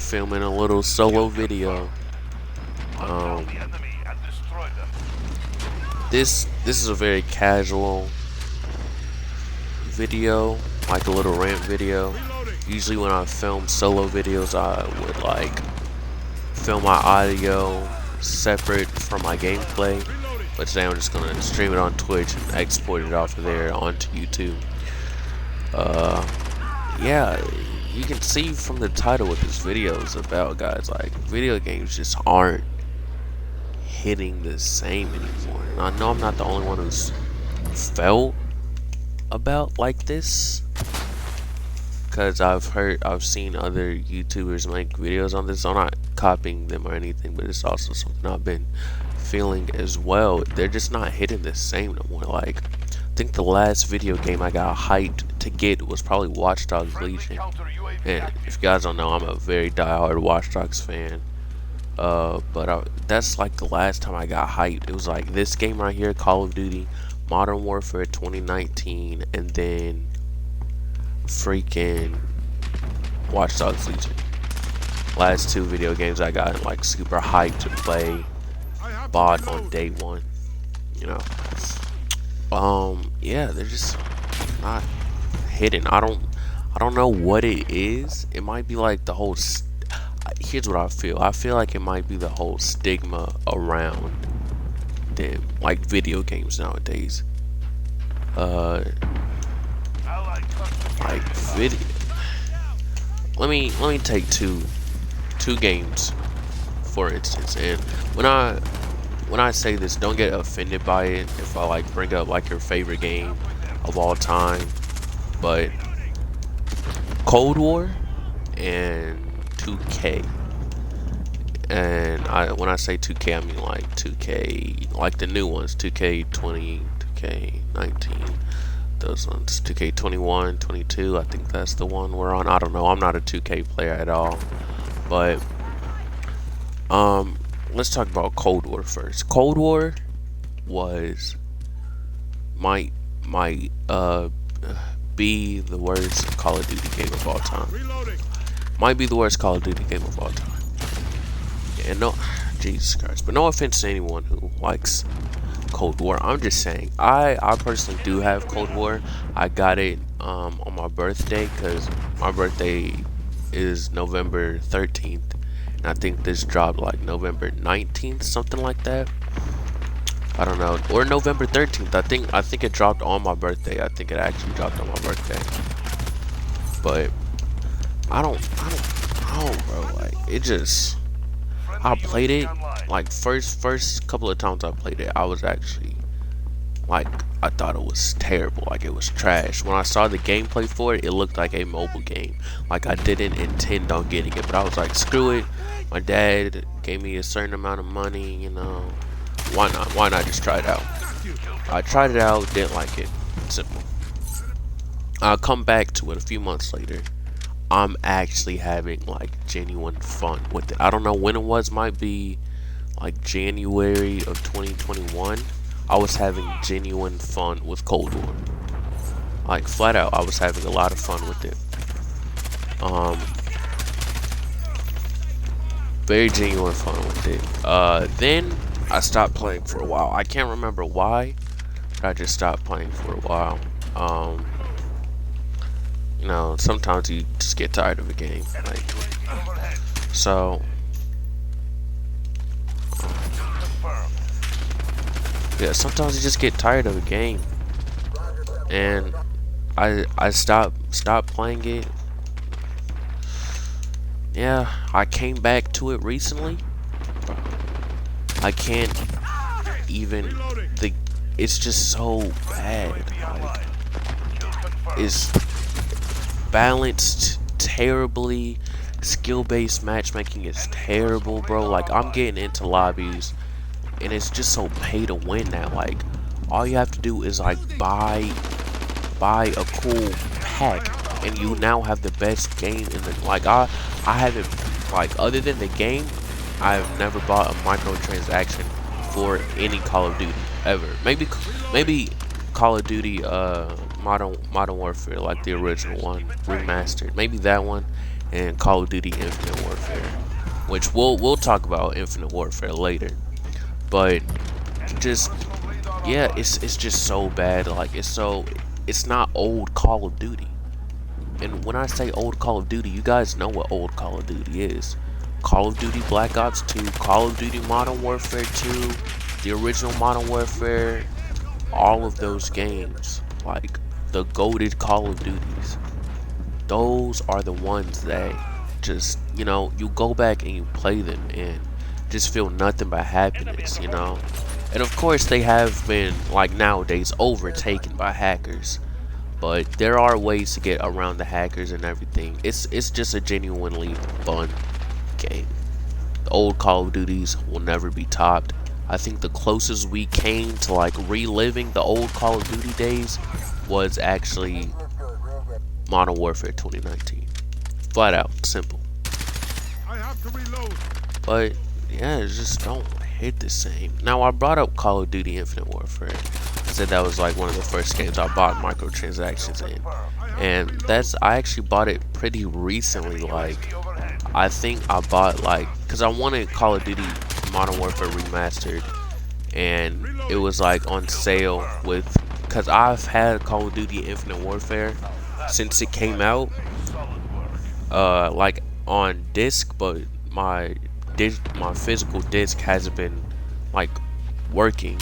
filming a little solo video. Um, this is a very casual video, like a little rant video. Usually when I film solo videos, I would like film my audio separate from my gameplay. But today I'm just gonna stream it on Twitch and export it off of there onto YouTube. Yeah, you can see from the title what this video is about, guys. Like, video games just aren't hitting the same anymore. And I know I'm not the only one who's felt about like this, because I've seen other YouTubers make videos on this. I'm not copying them or anything, but it's also something I've been feeling as well. They're just not hitting the same no more. Like, I think the last video game I got hyped to get was probably Watch Dogs Legion. And if you guys don't know, I'm a very diehard Watch Dogs fan. That's like the last time I got hyped. It was like this game right here, Call of Duty Modern Warfare 2019, and then freaking Watch Dogs Legion. Last two video games I got like super hyped to play, bought on day one. You know. Yeah, they're just not hitting. I don't know what it is. It might be like the whole here's what I feel. I feel like it might be the whole stigma around them, like video games nowadays. Like video. Let me take two games for instance, and when I say this, don't get offended by it if I like bring up like your favorite game of all time, but Cold War and 2K. And when I say 2K, I mean like 2K, like the new ones, 2K20, 2K19, those ones, 2K21, 22. I think that's the one we're on. I don't know. I'm not a 2K player at all, but let's talk about Cold War first. Cold War was might be the worst Call of Duty game of all time. Might be the worst Call of Duty game of all time. And no, Jesus Christ, but no offense to anyone who likes Cold War. I'm just saying, I personally do have Cold War. I got it on my birthday, because my birthday is November 13th. And I think this dropped like November 19th, something like that. I don't know, or November 13th. I think it dropped on my birthday. I think it actually dropped on my birthday. But I don't know, bro. Like, it just, I played it like first couple of times I played it, I was actually like, I thought it was terrible, like it was trash. When I saw the gameplay for it, it looked like a mobile game. Like, I didn't intend on getting it, but I was like, screw it. My dad gave me a certain amount of money, you know. Why not just try it out? I tried it out, didn't like it. Simple. I'll come back to it a few months later. I'm actually having like genuine fun with it. I don't know when it was, might be like January of 2021. I was having genuine fun with Cold War. Like, flat out, I was having a lot of fun with it. Very genuine fun with it. Then I stopped playing for a while. I can't remember why, but I just stopped playing for a while. You know, sometimes you just get tired of a game. Like, so yeah, sometimes you just get tired of a game, and I stopped playing it. Yeah, I came back to it recently. I can't even think. It's just so bad. Like, it's balanced terribly. Skill-based matchmaking is terrible, bro. Like, I'm getting into lobbies, and it's just so pay to win now. Like, all you have to do is like buy a cool pack, and you now have the best game in the, like, I haven't, like, other than the game, I've never bought a microtransaction for any Call of Duty ever. Maybe Call of Duty Modern Warfare, like the original one, remastered. Maybe that one, and Call of Duty Infinite Warfare, which we'll talk about Infinite Warfare later. But just yeah, it's just so bad. Like it's not old Call of Duty. And when I say old Call of Duty, you guys know what old Call of Duty is. Call of Duty Black Ops 2, Call of Duty Modern Warfare 2, the original Modern Warfare, all of those games, like the goated Call of Duties. Those are the ones that just, you go back and you play them and just feel nothing but happiness, And of course they have been, like nowadays, overtaken by hackers. But there are ways to get around the hackers and everything. It's just a genuinely fun game. The old Call of Duties will never be topped. I think the closest we came to like reliving the old Call of Duty days was actually Modern Warfare 2019. Flat out, simple. I have to reload. But yeah, it just don't hit the same. Now I brought up Call of Duty Infinite Warfare. I said that was like one of the first games I bought microtransactions in. And I actually bought it pretty recently. Like, I think I bought because I wanted Call of Duty Modern Warfare Remastered. And it was like on sale because I've had Call of Duty Infinite Warfare since it came out. Like on disc, but my physical disc hasn't been like working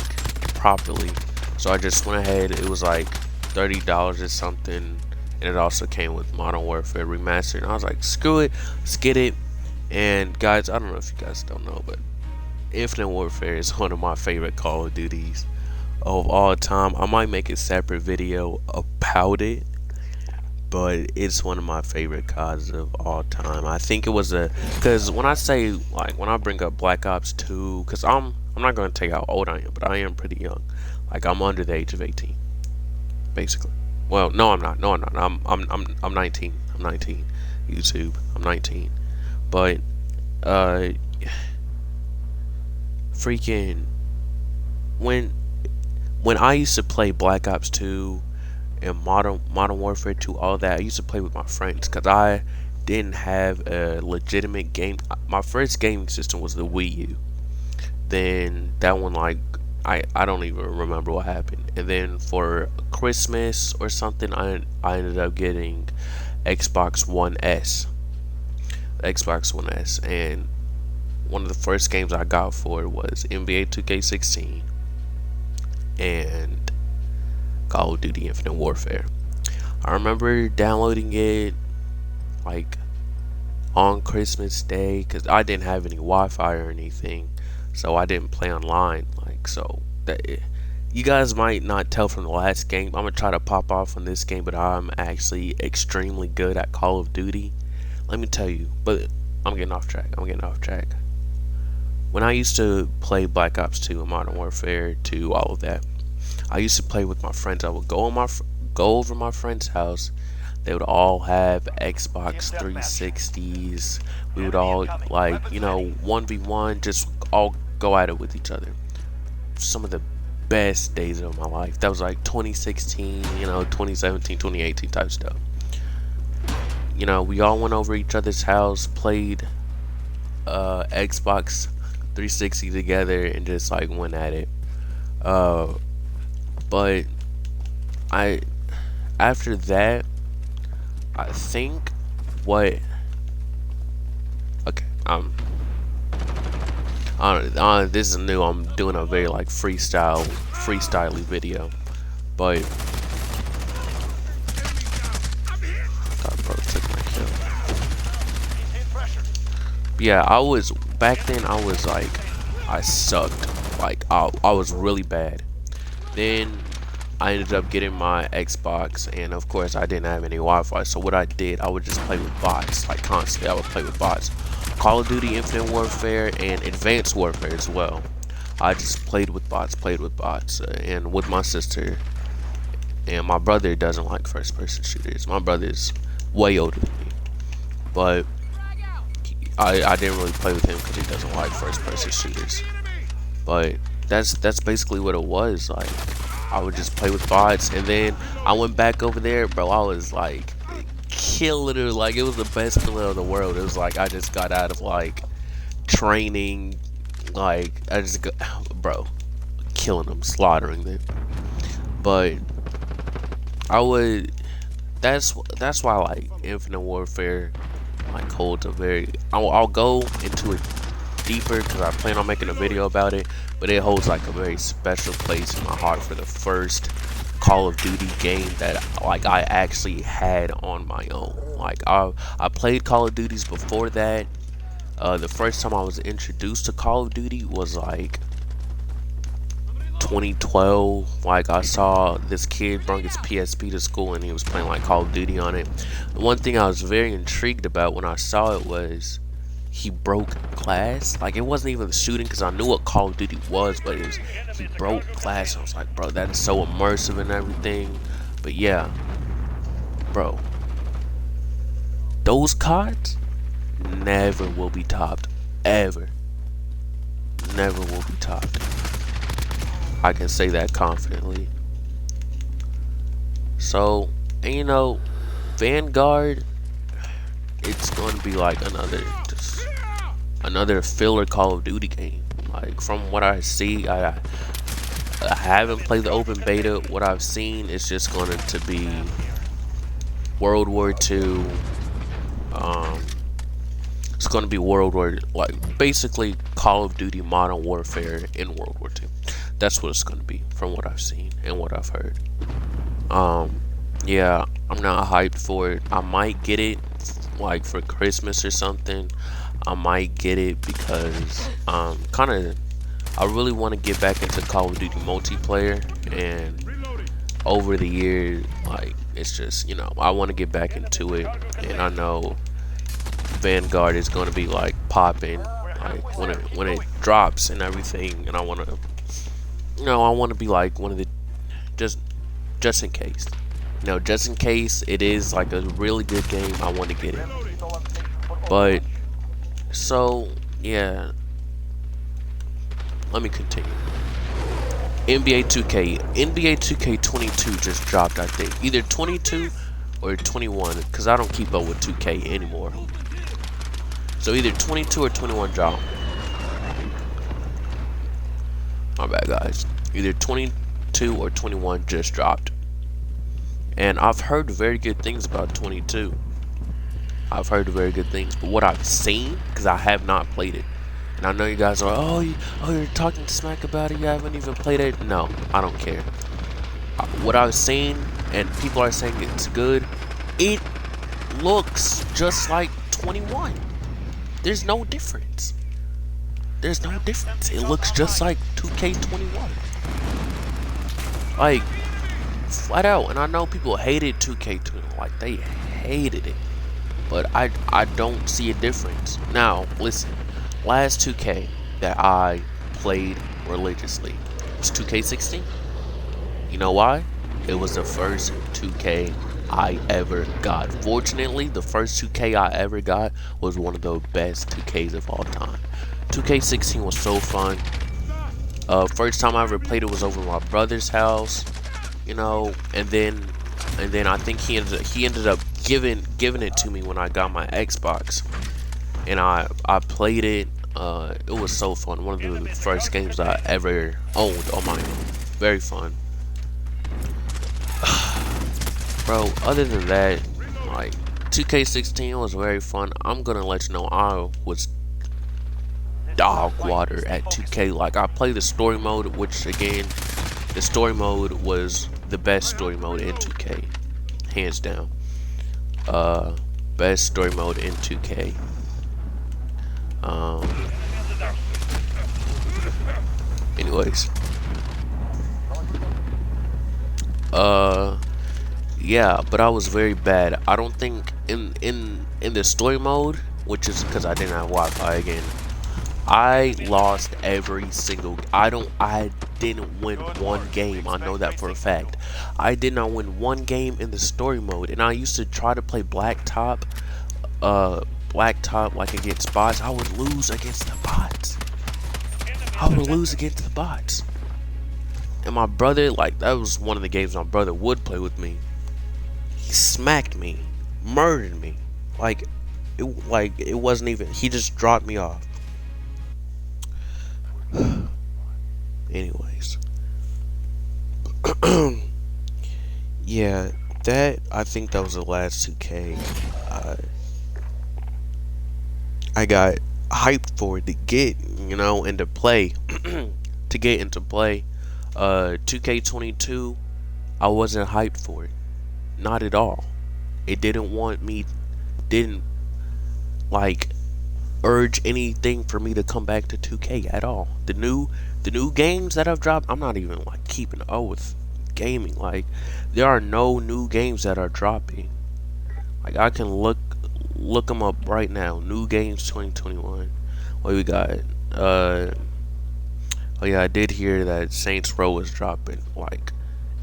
properly. So I just went ahead. It was like $30 or something, and it also came with Modern Warfare Remastered. And I was like, screw it, let's get it. And guys, I don't know if you guys don't know, but Infinite Warfare is one of my favorite Call of Duties of all time. I might make a separate video about it, but it's one of my favorite CODs of all time. I think it was because when I say, like, when I bring up Black Ops 2, because I'm not going to tell you how old I am, but I am pretty young. Like, I'm under the age of 18, basically. Well, no, I'm not. No, I'm not. I'm 19. I'm 19. YouTube. I'm 19. But freaking when I used to play Black Ops 2 and Modern Warfare 2, all that, I used to play with my friends because I didn't have a legitimate game. My first gaming system was the Wii U. Then that one, like, I don't even remember what happened. And then for Christmas or something, I ended up getting Xbox One S. Xbox One S. And one of the first games I got for it was NBA 2K16 and Call of Duty Infinite Warfare. I remember downloading it like on Christmas Day because I didn't have any Wi-Fi or anything, so I didn't play online. Like, so that you guys might not tell from the last game. I'm gonna try to pop off on this game, but I'm actually extremely good at Call of Duty. Let me tell you. But I'm getting off track. When I used to play Black Ops 2 and Modern Warfare 2, all of that, I used to play with my friends. I would go over my friend's house. They would all have Xbox 360s. We would all, like, 1v1, just all go at it with each other. Some of the best days of my life. That was like 2016, 2017, 2018 type stuff. We all went over each other's house, played Xbox 360 together, and just like went at it. But after that, I think okay, this is new. I'm doing a very like freestyle-y video, but bro took my kill. Yeah, back then I was like, I sucked. Like, I was really bad. Then I ended up getting my Xbox, and of course I didn't have any Wi-Fi, so what I did, I would just play with bots, like constantly. I would play with bots. Call of Duty Infinite Warfare and Advanced Warfare as well. I just played with bots, and with my sister. And my brother doesn't like first-person shooters. My brother's way older than me, but I didn't really play with him because he doesn't like first-person shooters. But that's basically what it was. Like, I would just play with bots, and then I went back over there, bro. I was like killing her. Like, it was the best feeling of the world. It was like I just got out of like training. Like, I just got, bro, killing them, slaughtering them. But I would. That's why like Infinite Warfare like holds a very. I'll go into it deeper because I plan on making a video about it. But it holds like a very special place in my heart for the first Call of Duty game that like I actually had on my own. Like I played Call of Duties before that. The first time I was introduced to Call of Duty was like 2012. Like I saw this kid bring his PSP to school and he was playing like Call of Duty on it. The one thing I was very intrigued about when I saw it was he broke glass. Like, it wasn't even the shooting because I knew what Call of Duty was, but it was he broke glass. I was like, bro, that is so immersive and everything. But yeah, bro, those CODs never will be topped, ever. Never will be topped. I can say that confidently. So, and you know, Vanguard, it's going to be like another filler Call of Duty game. Like, from what I see, I haven't played the open beta. What I've seen is just going to be World War II. It's going to be like basically Call of Duty Modern Warfare in World War II. That's what it's going to be from what I've seen and what I've heard. Yeah, I'm not hyped for it. I might get it like for Christmas or something. I might get it because I really want to get back into Call of Duty multiplayer, and over the years, like, it's just, you know, I want to get back into it, and I know Vanguard is going to be like popping like when it drops and everything, and I want to, you know, I want to be like one of the just in case. You know, just in case it is like a really good game, I want to get it. But so yeah, let me continue. NBA 2K 22 just dropped, I think. Either 22 or 21, because I don't keep up with 2K anymore. So either 22 or 21 dropped. My bad, guys. Either 22 or 21 just dropped. And I've heard very good things about 22. I've heard very good things, but what I've seen, because I have not played it, and I know you guys are, oh, you're talking smack about it, you haven't even played it. No, I don't care. What I've seen, and people are saying it's good, it looks just like 21. There's no difference. There's no difference. It looks just like 2K21. Like, flat out. And I know people hated 2K21. Like, they hated it. But I don't see a difference. Now, listen. Last 2K that I played religiously was 2K16. You know why? It was the first 2K I ever got. Fortunately, the first 2K I ever got was one of the best 2Ks of all time. 2K16 was so fun. First time I ever played it was over my brother's house, you know, and then I think he ended up giving it to me when I got my Xbox, and I played it. It was so fun. One of the first games I ever owned on my own. Very fun. Bro, other than that, like, 2K16 was very fun. I'm gonna let you know I was dog water at 2K. Like, I played the story mode, which again, the story mode was the best story mode in 2K, hands down. Best story mode in 2K. Anyways, yeah, but I was very bad. I don't think in the story mode, which is because I didn't have Wi-Fi again, I lost every single. I didn't win one game. I know that for a fact. I did not win one game in the story mode, and I used to try to play Blacktop like against bots. I would lose against the bots. And my brother, like, that was one of the games my brother would play with me. He smacked me murdered me. Like it wasn't even. He just dropped me off. Anyways, yeah, I think that was the last 2K. I got hyped for it to get, into play, to get into play. 2K22, I wasn't hyped for it, not at all. It didn't like urge anything for me to come back to 2K at all. The new games that I've dropped, I'm not even like keeping up with gaming. Like, there are no new games that are dropping. Like, I can look them up right now. New games 2021. What we got? Oh yeah, I did hear that Saints Row is dropping. Like,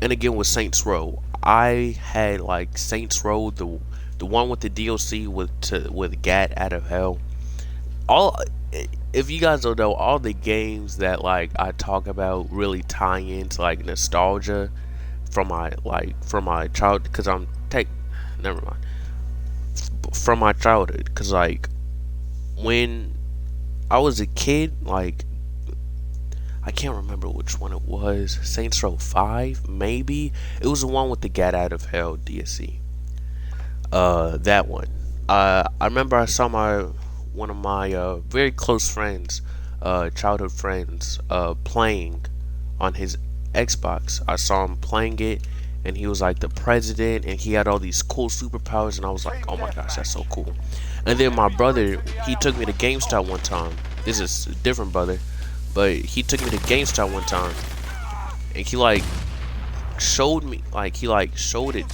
and again with Saints Row, I had like Saints Row, the one with the DLC with Gat Out of Hell. All, if you guys don't know, all the games that like I talk about really tie into like nostalgia from my child, because never mind, from my childhood, because like when I was a kid, like I can't remember which one it was. Saints Row 5, maybe. It was the one with the Gat Out of Hell DLC. That one. I remember I saw one of my very close friends, childhood friends, playing on his Xbox. I saw him playing it, and he was like the president, and he had all these cool superpowers, and I was like, oh my gosh, that's so cool. And then my brother, he took me to GameStop one time. This is a different brother, but he took me to GameStop one time, and he like showed me, like he like showed it,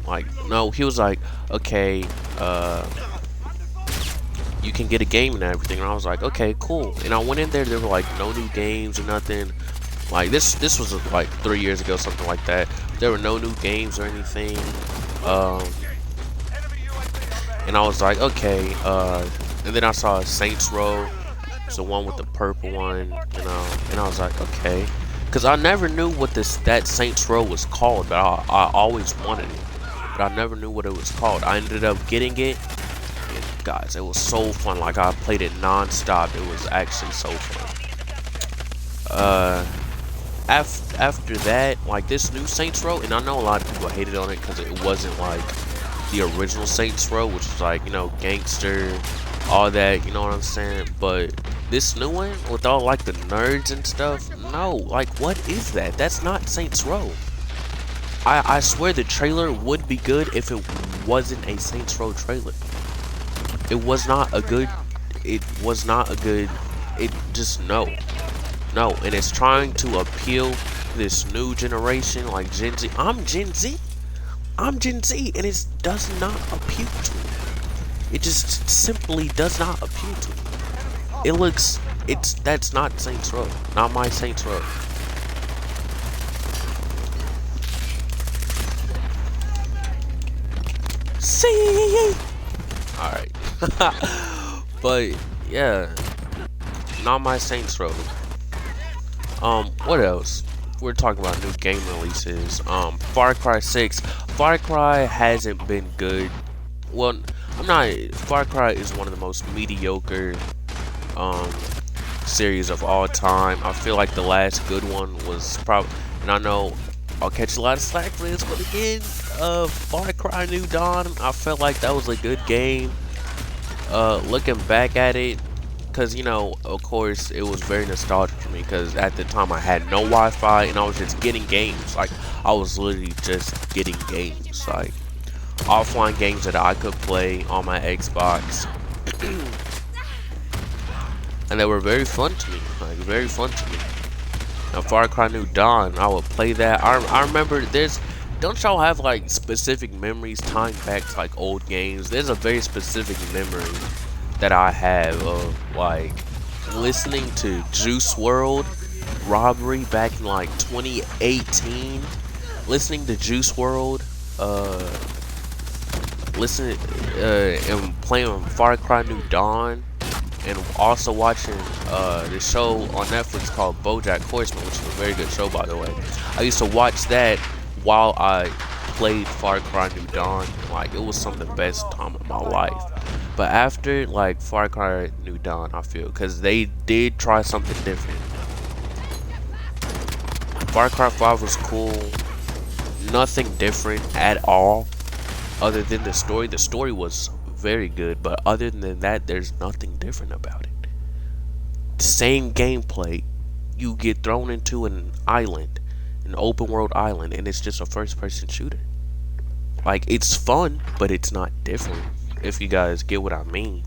like, no, he was like, okay, you can get a game and everything, and I was like, okay, cool. And I went in there, there were like no new games or nothing. Like this was like 3 years ago, something like that. There were no new games or anything. And I was like, okay. And then I saw Saints Row. It's the one with the purple one, and I was like, okay. Because I never knew what that Saints Row was called, but I always wanted it. But I never knew what it was called. I ended up getting it. And guys, it was so fun. Like, I played it non-stop. It was actually so fun. After that, like this new Saints Row, and I know a lot of people hated on it because it wasn't like the original Saints Row, which was like, gangster, all that, you know what I'm saying? But this new one, with all like the nerds and stuff, no, like what is that? That's not Saints Row. I swear the trailer would be good if it wasn't a Saints Row trailer. It was not a good, it just, no, and it's trying to appeal to this new generation, like Gen Z. I'm Gen Z, and it does not appeal to me. It just simply does not appeal to me. That's not Saints Row, not my Saints Row. See, all right, but yeah, not my Saints Row. What else? We're talking about new game releases. Far Cry 6. Far Cry hasn't been good. Well, Far Cry is one of the most mediocre series of all time. I feel like the last good one was probably, and I know I'll catch a lot of slack for this, but again, Far Cry New Dawn, I felt like that was a good game. Looking back at it, because, of course, it was very nostalgic for me, because at the time I had no Wi-Fi, and I was just getting games. Like, I was literally just getting games, like, offline games that I could play on my Xbox. And they were very fun to me, like, very fun to me. Now, Far Cry New Dawn, I would play that. I remember don't y'all have, like, specific memories tying back to, like, old games? There's a very specific memory that I have of like listening to Juice WRLD Robbery back in like 2018. Listening to Juice WRLD, listening and playing Far Cry New Dawn, and also watching the show on Netflix called BoJack Horseman, which is a very good show, by the way. I used to watch that while I played Far Cry New Dawn, like it was some of the best time of my life. But after like Far Cry New Dawn, I feel, because they did try something different. Far Cry 5 was cool, nothing different at all, other than the story. The story was very good, but other than that, there's nothing different about it. Same gameplay. You get thrown into an island, an open world island, and it's just a first person shooter. Like, it's fun, but it's not different, if you guys get what I mean.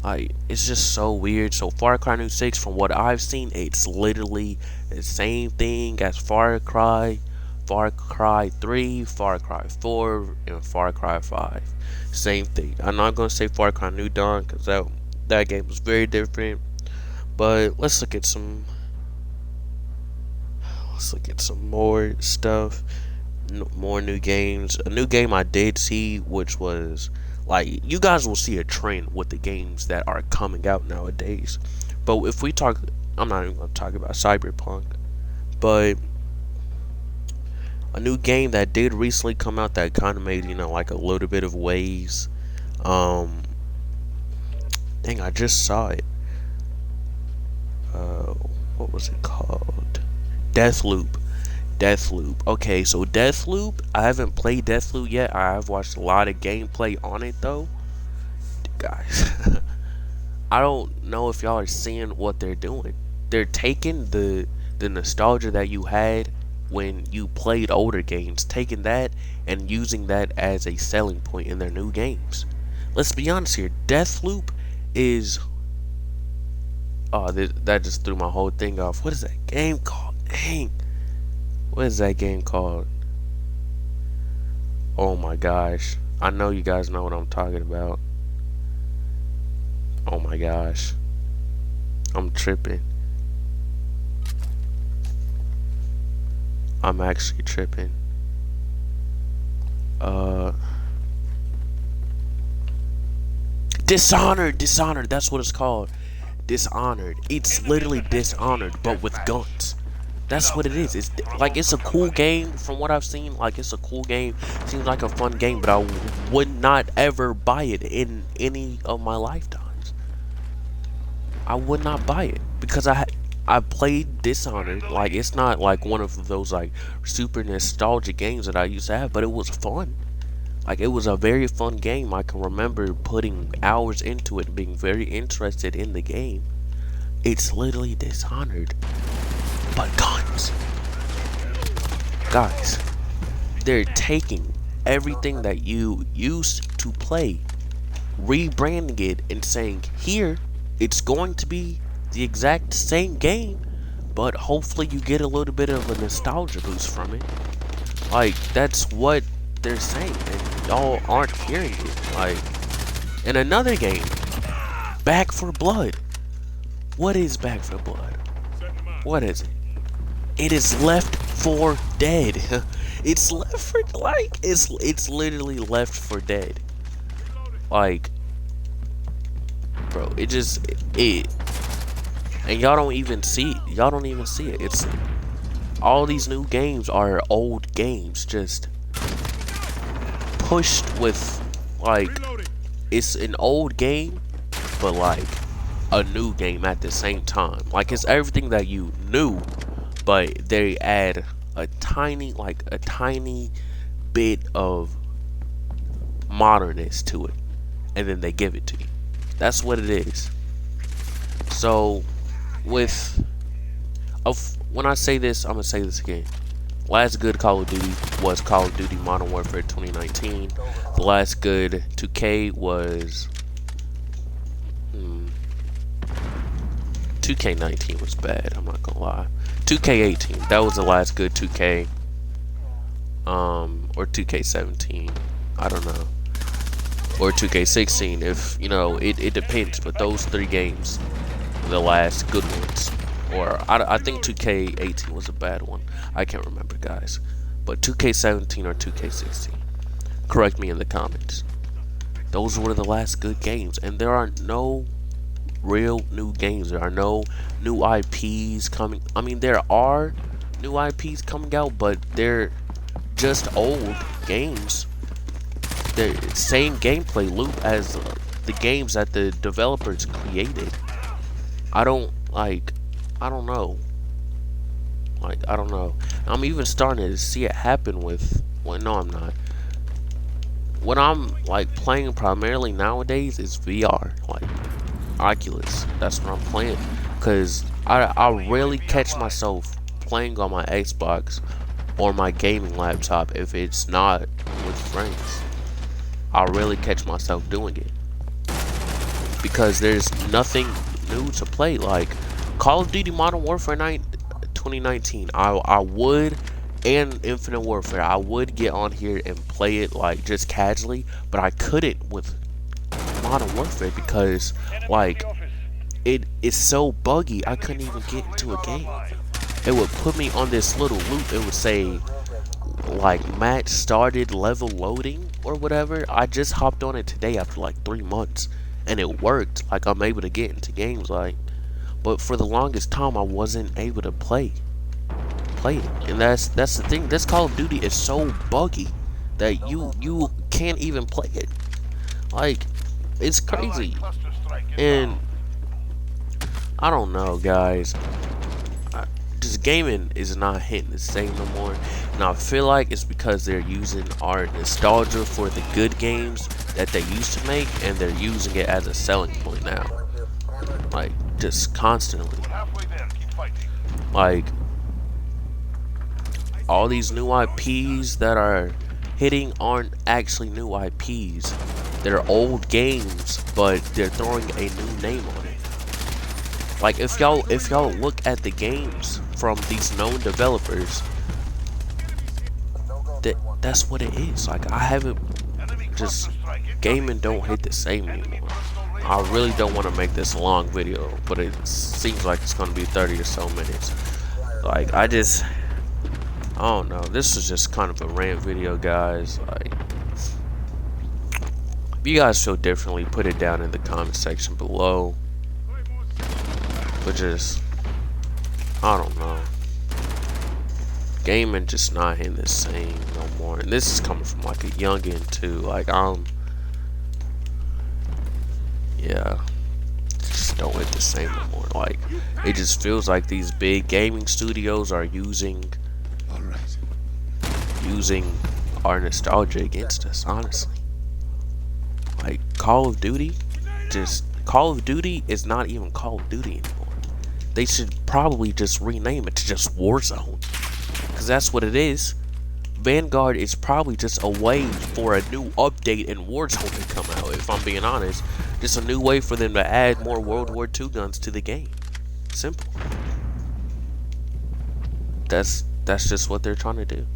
Like, it's just so weird. So Far Cry New 6, from what I've seen, it's literally the same thing as Far Cry 3, Far Cry 4, and Far Cry 5. Same thing. I'm not gonna say Far Cry New Dawn, because that game was very different. But let's look at some more stuff, more new games. A new game I did see, which was, like, you guys will see a trend with the games that are coming out nowadays. But if we talk, I'm not even going to talk about Cyberpunk, but a new game that did recently come out that kind of made, like a little bit of waves. Dang, I just saw it. What was it called? Deathloop. Okay, so Deathloop, I haven't played Deathloop yet. I have watched a lot of gameplay on it though. Guys, I don't know if y'all are seeing what they're doing. They're taking the nostalgia that you had when you played older games, taking that and using that as a selling point in their new games. Let's be honest here. Deathloop is... Oh, that just threw my whole thing off. What is that game called? Dang. What is that game called? Oh my gosh. I know you guys know what I'm talking about. Oh my gosh. I'm tripping. I'm actually tripping. Dishonored, that's what it's called. Dishonored. It's literally Dishonored, but with guns. That's what it is. It's like, it's a cool game from what I've seen. Like, it's a cool game. Seems like a fun game, but I would not ever buy it in any of my lifetimes. I would not buy it because I played Dishonored. Like, it's not like one of those like super nostalgic games that I used to have, but it was fun. Like, it was a very fun game. I can remember putting hours into it, being very interested in the game. It's literally Dishonored, but guns. Guys, they're taking everything that you used to play, rebranding it and saying, here, it's going to be the exact same game, but hopefully you get a little bit of a nostalgia boost from it. Like, that's what they're saying, and y'all aren't hearing it. Like, in another game, Back 4 Blood. What is Back 4 Blood? What is it? It is Left 4 Dead. It's Left 4, like, it's literally Left 4 Dead. Like, bro, it just, and y'all don't even see it. It's, all these new games are old games, just pushed with, like, it's an old game, but like a new game at the same time. Like, it's everything that you knew, but they add a tiny bit of modernness to it, and then they give it to you. That's what it is. So, when I say this, I'm gonna say this again. Last good Call of Duty was Call of Duty Modern Warfare 2019. The last good 2K was 2K19 was bad, I'm not gonna lie. 2K18, that was the last good 2K. Or 2K17, I don't know. Or 2K16, if, it depends, but those three games were the last good ones. Or, I think 2K18 was a bad one. I can't remember, guys. But 2K17 or 2K16. Correct me in the comments. Those were the last good games. And there are no real new games. There are no new IPs coming. I mean, there are new IPs coming out, but they're just old games, the same gameplay loop as the games that the developers created. I don't know. Like, I don't know. I'm even starting to see it happen with, well, no, I'm not. What I'm like playing primarily nowadays is VR, like Oculus. That's what I'm playing, cause I rarely catch myself playing on my Xbox or my gaming laptop if it's not with friends. I rarely catch myself doing it because there's nothing new to play. Like Call of Duty Modern Warfare 2019, I would, and Infinite Warfare, I would get on here and play it like just casually, but I couldn't with Modern Warfare because like it is so buggy. I couldn't even get into a game. It would put me on this little loop. It would say like match started, level loading or whatever. I just hopped on it today after like 3 months and it worked. Like I'm able to get into games, like, but for the longest time I wasn't able to play it. And that's the thing. This Call of Duty is so buggy that you can't even play it. Like, it's crazy. And I don't know, guys. Just gaming is not hitting the same no more. And I feel like it's because they're using our nostalgia for the good games that they used to make, and they're using it as a selling point now. Like, just constantly. Like, all these new IPs that are hitting aren't actually new IPs. They're old games, but they're throwing a new name on it. Like, if y'all look at the games from these known developers, that's what it is. Like, I haven't, just gaming don't hit the same anymore. I really don't want to make this a long video, but it seems like it's gonna be 30 or so minutes. Like, I don't know. This is just kind of a rant video, guys. Like, if you guys feel differently, put it down in the comment section below. But just, I don't know. Gaming just not hitting the same no more. And this is coming from like a youngin' too. Like, yeah, just don't hit the same no more. Like, it just feels like these big gaming studios are using our nostalgia against us, honestly. Like, Call of Duty is not even Call of Duty anymore. They should probably just rename it to just Warzone, because that's what it is. Vanguard is probably just a way for a new update in Warzone to come out, if I'm being honest. Just a new way for them to add more World War II guns to the game. Simple. That's just what they're trying to do.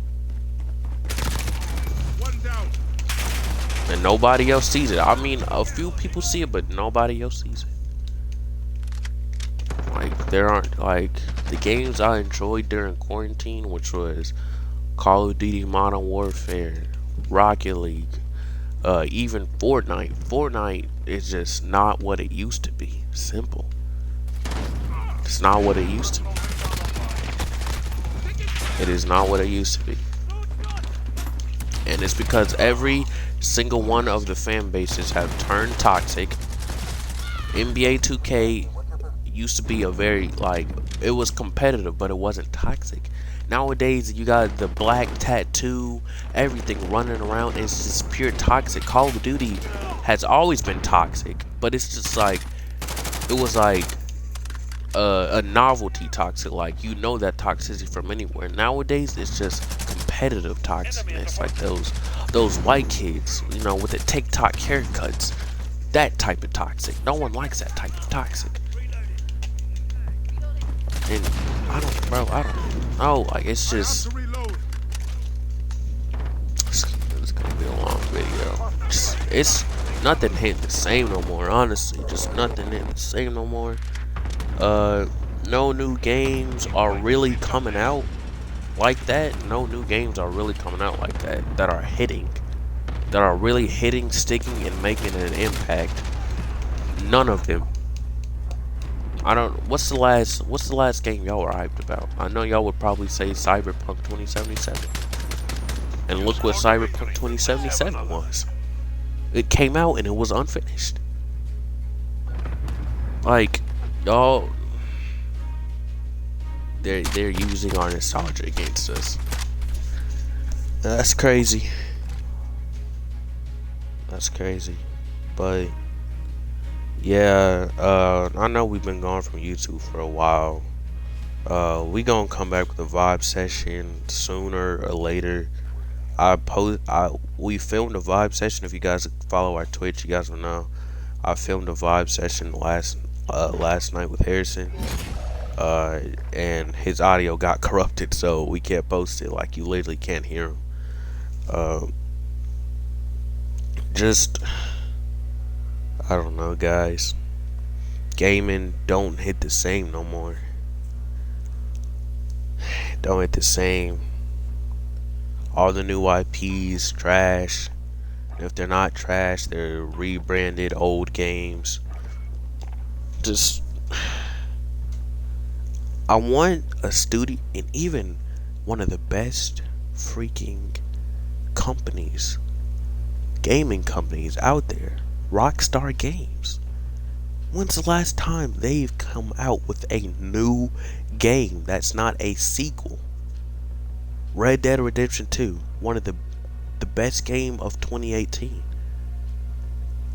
And nobody else sees it. I mean, a few people see it, but nobody else sees it. Like, there aren't, like, the games I enjoyed during quarantine, which was Call of Duty Modern Warfare, Rocket League, even Fortnite. Fortnite is just not what it used to be. Simple. It's not what it used to be. It is not what it used to be. And it's because every single one of the fan bases have turned toxic. NBA 2K used to be a very, like, it was competitive, but it wasn't toxic. Nowadays, you got the black tattoo, everything running around. It's just pure toxic. Call of Duty has always been toxic, but it's just like, it was like a novelty toxic. Like, you know that toxicity from anywhere. Nowadays, it's just competitive toxicness. Like those white kids, you know, with the TikTok haircuts. That type of toxic. No one likes that type of toxic. And I don't know. Like, it's just, it's gonna be a long video. It's nothing hitting the same no more, honestly. Just nothing hitting the same no more. No new games are really coming out like that. No new games are really coming out like that, that are hitting, that are really hitting, sticking, and making an impact. None of them. I don't. What's the last game y'all were hyped about? I know y'all would probably say Cyberpunk 2077. And look what Cyberpunk 2077 was. It came out and it was unfinished. Like, y'all, they're using our nostalgia against us. That's crazy. That's crazy. But yeah, I know we've been gone from YouTube for a while. We gonna come back with a vibe session sooner or later. We filmed a vibe session. If you guys follow our Twitch, you guys will know. I filmed a vibe session last night with Harrison. And his audio got corrupted, so we can't post it. Like, you literally can't hear him. Just, I don't know, guys. Gaming don't hit the same no more. Don't hit the same. All the new IPs trash. If they're not trash, they're rebranded old games. Just, I want a studio, and even one of the best freaking companies, gaming companies out there, Rockstar Games. When's the last time they've come out with a new game that's not a sequel? Red Dead Redemption 2, one of the best game of 2018,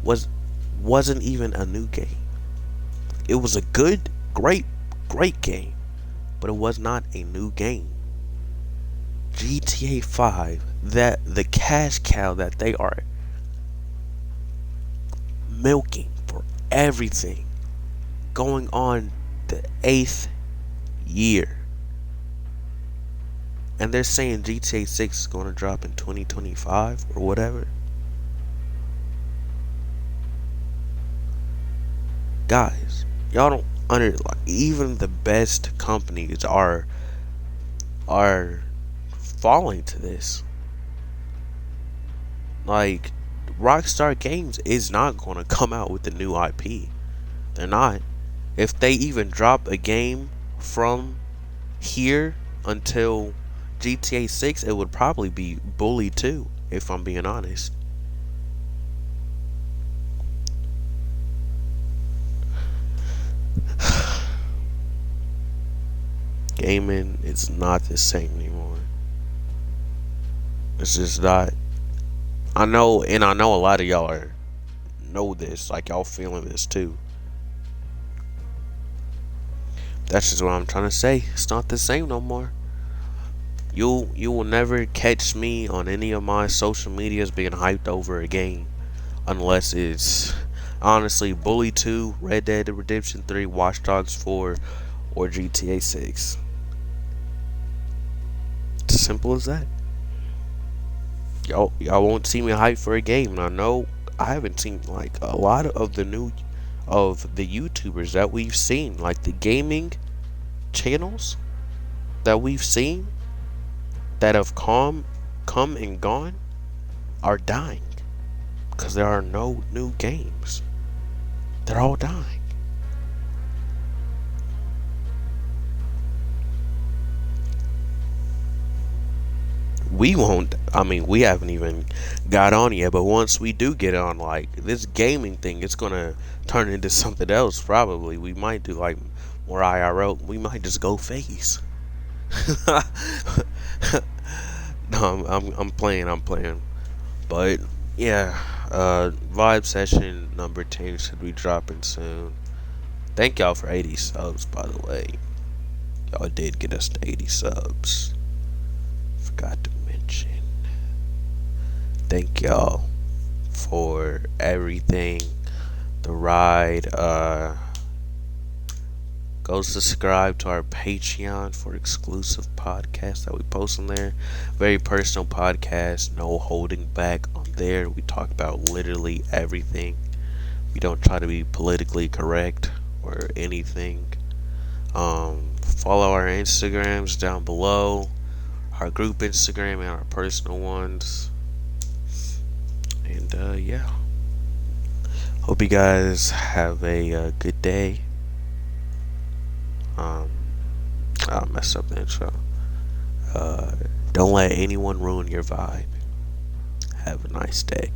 wasn't even a new game. It was a good, great game, but it was not a new game. GTA 5, that the cash cow that they are milking for everything, going on the 8th year. And they're saying GTA 6 is going to drop in 2025 or whatever. Guys, y'all don't like, even the best companies are falling to this. Like, Rockstar Games is not going to come out with a new IP. They're not. If they even drop a game from here until GTA 6, it would probably be Bully 2, if I'm being honest. Gaming is not the same anymore. It's just not. I know a lot of y'all know this, like y'all feeling this too. That's just what I'm trying to say. It's not the same no more. You will never catch me on any of my social medias being hyped over a game unless it's honestly Bully 2, Red Dead Redemption 3, Watch Dogs 4, or GTA 6. It's as simple as that. Y'all won't see me hype for a game, and I know I haven't seen like a lot of the YouTubers that we've seen, like the gaming channels that we've seen that have come and gone, are dying because there are no new games. They're all dying. We won't. I mean, we haven't even got on yet, but once we do get on, like, this gaming thing, it's gonna turn into something else. Probably we might do like more IRL. We might just go face. No, I'm playing. But yeah, vibe session number 10 should be dropping soon. Thank y'all for 80 subs, by the way. Y'all did get us to 80 subs. Forgot to mention. Thank y'all for everything. The ride. Go subscribe to our Patreon for exclusive podcasts that we post on there. Very personal podcast, no holding back on there. We talk about literally everything. We don't try to be politically correct or anything. Follow our Instagrams down below, our group Instagram and our personal ones. And yeah, hope you guys have a good day. I messed up the intro. Don't let anyone ruin your vibe. Have a nice day.